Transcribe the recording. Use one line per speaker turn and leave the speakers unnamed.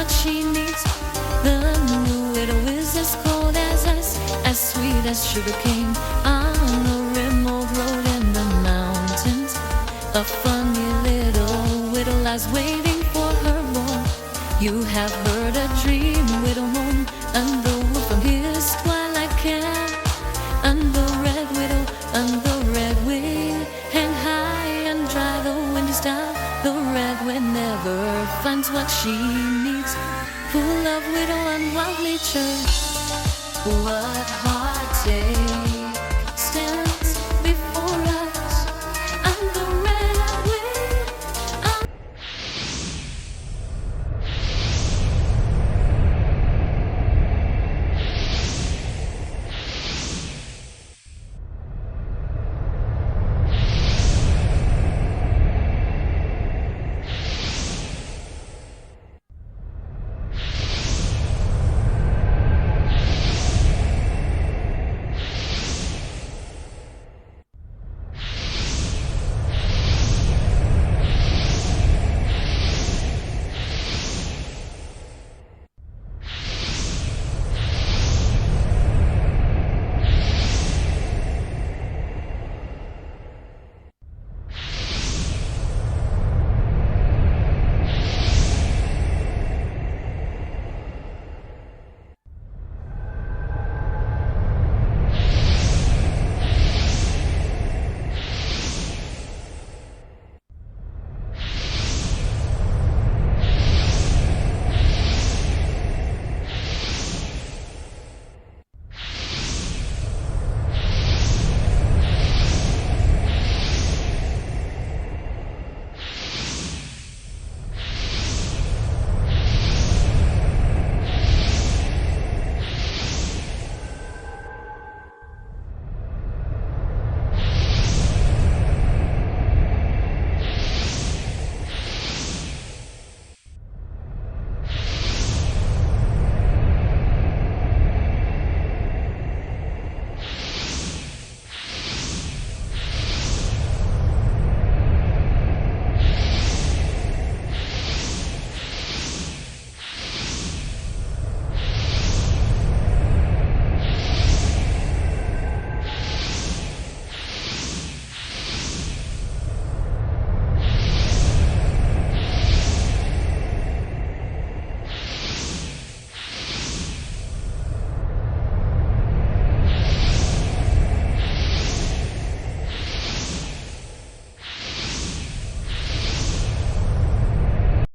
what she needs. The new widow is as cold as ice, as sweet as sugar cane on a remote road in the mountains. A funny little widow lies waiting for her boy. You have heard a dream widow moan, and the wolf from his twilight camp, and the red widow, and the red wind, hang high and dry the windy style. The red wind never finds what she needs, full of widow and wild nature. What heartache.